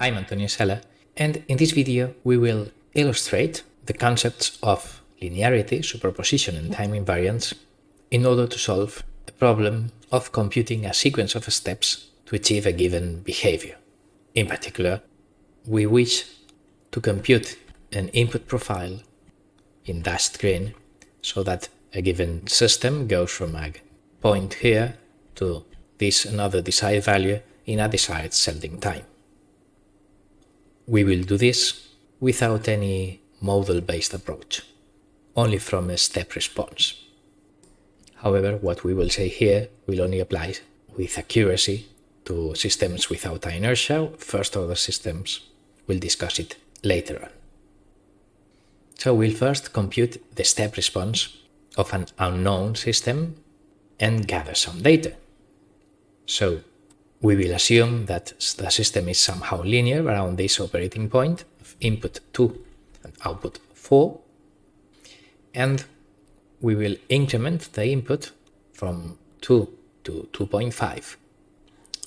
I'm Antonio Sala, and in this video we will illustrate the concepts of linearity, superposition, and time invariance in order to solve a problem of computing a sequence of steps to achieve a given behavior. In particular, we wish to compute an input profile in dashed green so that a given system goes from a point here to this another desired value in a desired setting time. We will do this without any model-based approach, only from a step response. However, what we will say here will only apply with accuracy to systems without inertia. First-order systems, we'll discuss it later on. So we'll first compute the step response of an unknown system and gather some data. So we will assume that the system is somehow linear around this operating point of input 2 and output 4, and we will increment the input from 2 to 2.5.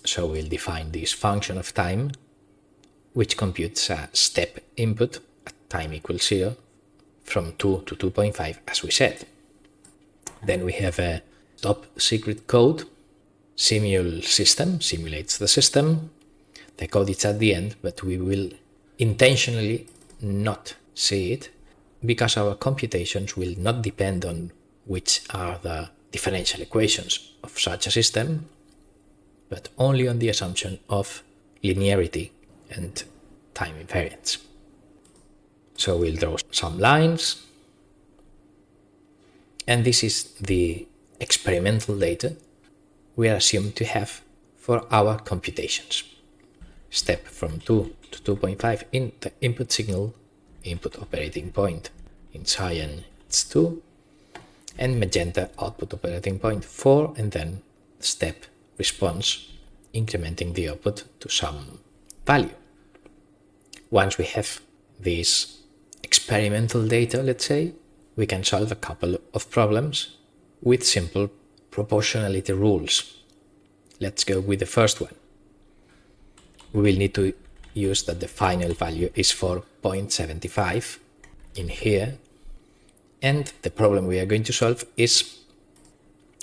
So we'll define this function of time, which computes a step input at time equals 0 from 2 to 2.5, as we said. Then we have a top secret code. Simul system simulates the system. The code is at the end, but we will intentionally not see it because our computations will not depend on which are the differential equations of such a system, but only on the assumption of linearity and time invariance. So we'll draw some lines, and this is the experimental data we are assumed to have for our computations. Step from 2 to 2.5 in the input signal, input operating point. In cyan it's 2, and magenta output operating point 4, and then step response incrementing the output to some value. Once we have this experimental data, let's say, we can solve a couple of problems with simple proportionality rules. Let's go with the first one. We will need to use that the final value is for 0.75 in here, and the problem we are going to solve is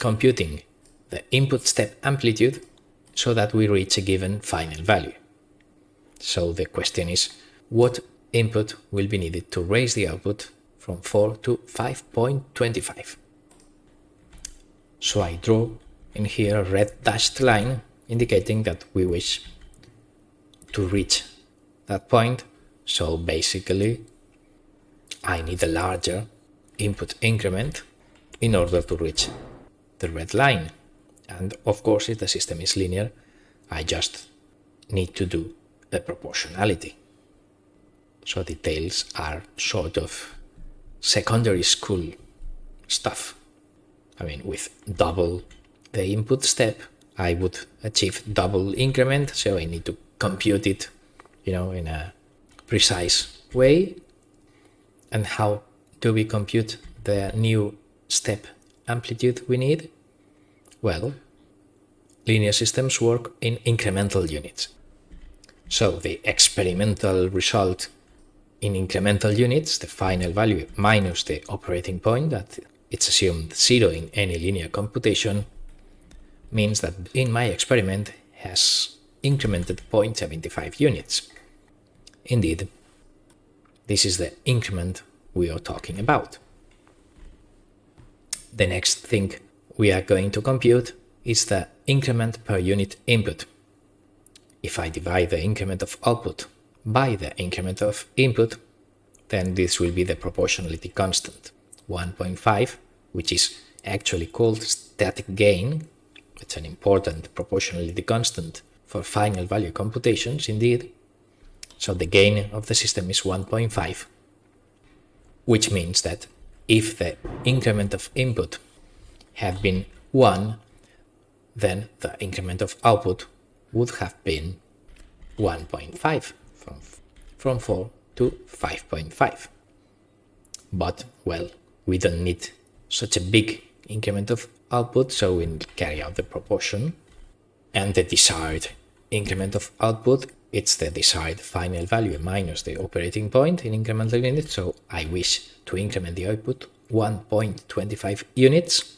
computing the input step amplitude so that we reach a given final value. So the question is, what input will be needed to raise the output from 4 to 5.25? So I draw in here a red dashed line indicating that we wish to reach that point. So basically I need a larger input increment in order to reach the red line. And of course, if the system is linear, I just need to do a proportionality. So details are sort of secondary school stuff. I mean, with double the input step, I would achieve double increment, so I need to compute it, in a precise way. And how do we compute the new step amplitude we need? Well, linear systems work in incremental units. So the experimental result in incremental units, the final value minus the operating point that it's assumed 0 in any linear computation, means that in my experiment has incremented 0.75 units. Indeed, this is the increment we are talking about. The next thing we are going to compute is the increment per unit input. If I divide the increment of output by the increment of input, then this will be the proportionality constant, 1.5, which is actually called static gain. It's an important proportionality constant for final value computations, indeed. So the gain of the system is 1.5, which means that if the increment of input had been 1, then the increment of output would have been 1.5, from 4 to 5.5. But, well, we don't need such a big increment of output, so we carry out the proportion, and the desired increment of output it's the desired final value minus the operating point in incremental units. So I wish to increment the output 1.25 units.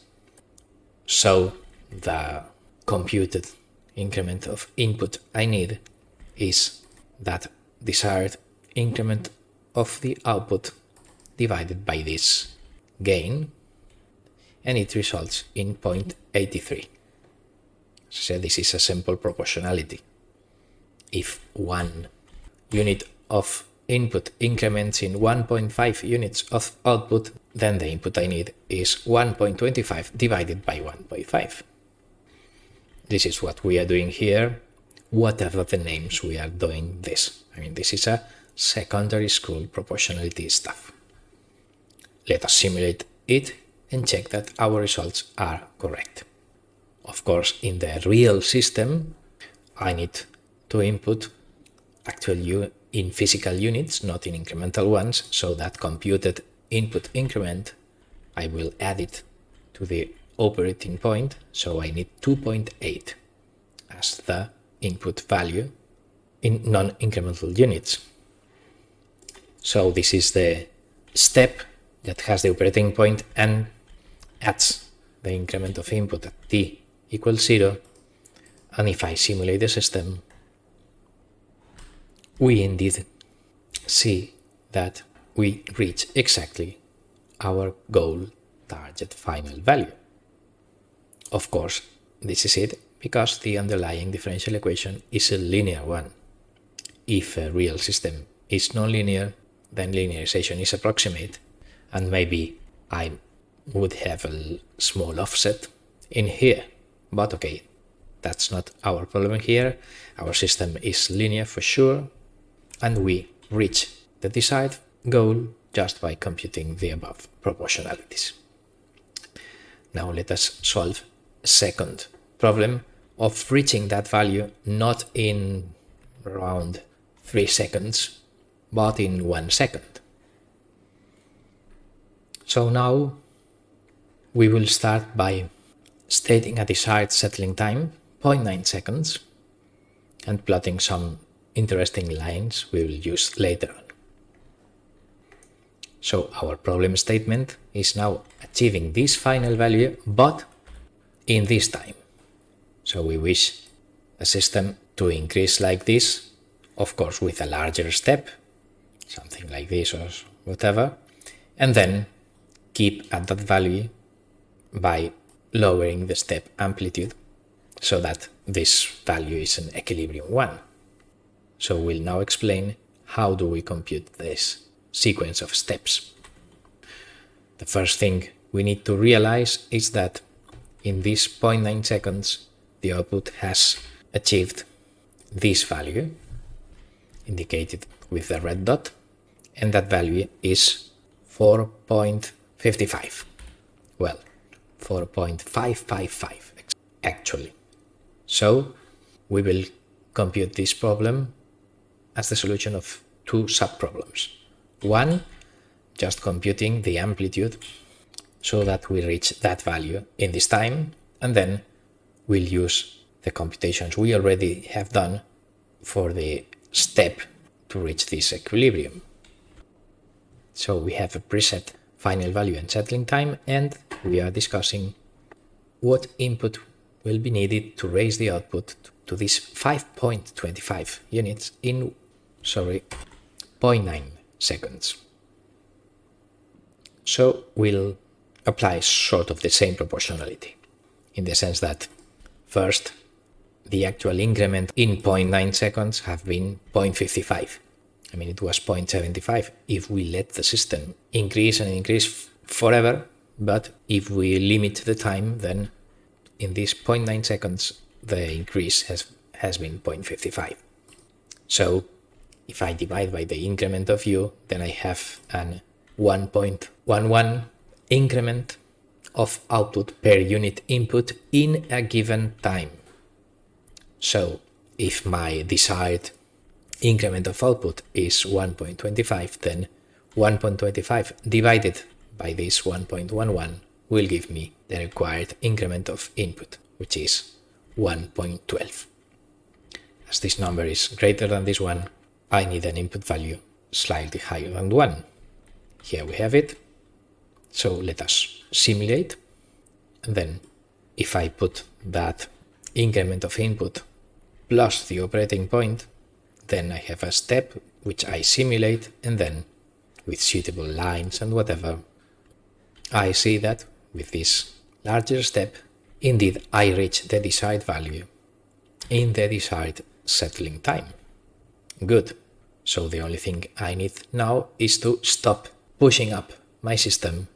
So the computed increment of input I need is that desired increment of the output divided by this gain, and it results in 0.83. So this is a simple proportionality. If 1 unit of input increments in 1.5 units of output, then the input I need is 1.25 divided by 1.5. This is what we are doing here, whatever the names we are doing this. I mean, this is a secondary school proportionality stuff. Let us simulate it and check that our results are correct. Of course, in the real system, I need to input actual in physical units, not in incremental ones, so that computed input increment, I will add it to the operating point, so I need 2.8 as the input value in non-incremental units. So this is the step that has the operating point and adds the increment of input at t equals 0, and if I simulate the system, we indeed see that we reach exactly our goal target final value. Of course, this is it because the underlying differential equation is a linear one. If a real system is nonlinear, then linearization is approximate, and maybe I would have a small offset in here. But okay, that's not our problem here. Our system is linear for sure, and we reach the desired goal just by computing the above proportionalities. Now let us solve a second problem of reaching that value not in around 3 seconds, but in 1 second. So now we will start by stating a desired settling time, 0.9 seconds, and plotting some interesting lines we will use later on. So our problem statement is now achieving this final value, but in this time. So we wish a system to increase like this, of course with a larger step, something like this or whatever, and then keep at that value by lowering the step amplitude so that this value is an equilibrium one. So we'll now explain how do we compute this sequence of steps. The first thing we need to realize is that in these 0.9 seconds, the output has achieved this value, indicated with the red dot, and that value is 4.55. Well, 4.555 actually. So we will compute this problem as the solution of 2 subproblems. One, just computing the amplitude so that we reach that value in this time, and then we'll use the computations we already have done for the step to reach this equilibrium. So we have a preset final value and settling time, and we are discussing what input will be needed to raise the output to this 5.25 units in 0.9 seconds. So we'll apply sort of the same proportionality in the sense that first, the actual increment in 0.9 seconds have been 0.55. I mean, it was 0.75 if we let the system increase and increase forever, but if we limit the time, then in these 0.9 seconds, the increase has been 0.55. So if I divide by the increment of u, then I have an 1.11 increment of output per unit input in a given time. So if my desired increment of output is 1.25, then 1.25 divided by this 1.11 will give me the required increment of input, which is 1.12. as this number is greater than this one, I need an input value slightly higher than 1. Here we have it. So let us simulate. And then if I put that increment of input plus the operating point, then I have a step which I simulate, and then with suitable lines and whatever, I see that with this larger step, indeed I reach the desired value in the desired settling time. Good. So the only thing I need now is to stop pushing up my system,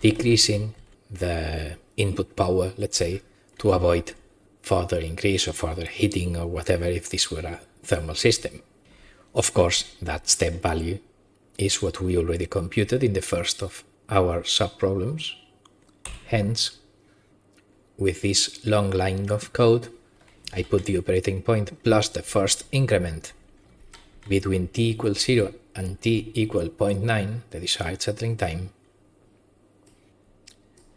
decreasing the input power, let's say, to avoid further increase or further heating or whatever if this were a thermal system. Of course, that step value is what we already computed in the first of our subproblems. Hence, with this long line of code, I put the operating point plus the first increment between t equals 0 and t equal 0.9, the desired settling time,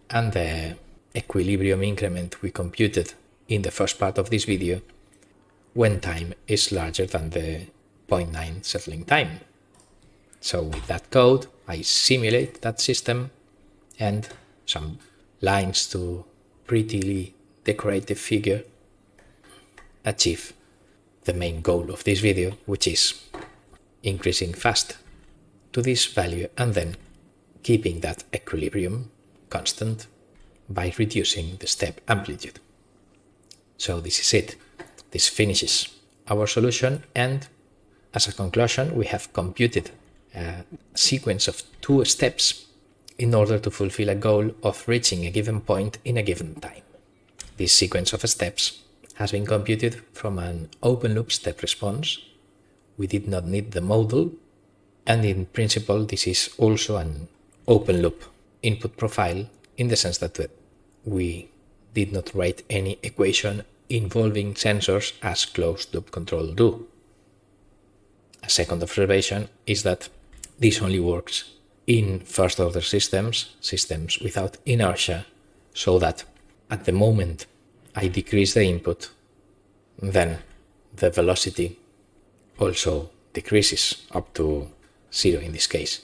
and the equilibrium increment we computed in the first part of this video when time is larger than the 0.9 settling time. So with that code, I simulate that system, and some lines to prettily decorative figure achieve the main goal of this video, which is increasing fast to this value and then keeping that equilibrium constant by reducing the step amplitude. So this is it. This finishes our solution, and as a conclusion, we have computed a sequence of 2 steps in order to fulfill a goal of reaching a given point in a given time. This sequence of steps has been computed from an open loop step response. We did not need the model, and in principle this is also an open loop input profile in the sense that we did not write any equation involving sensors as closed loop control do. A second observation is that this only works in first-order systems without inertia, so that at the moment I decrease the input, then the velocity also decreases up to 0 in this case.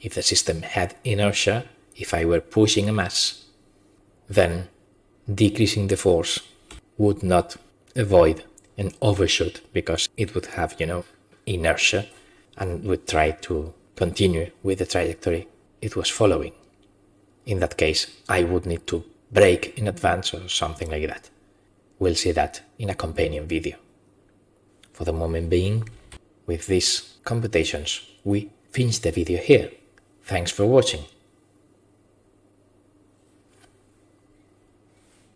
If the system had inertia, if I were pushing a mass, then decreasing the force would not avoid an overshoot because it would have, inertia and would try to continue with the trajectory it was following. In that case, I would need to brake in advance or something like that. We'll see that in a companion video. For the moment being, with these computations, we finish the video here. Thanks for watching.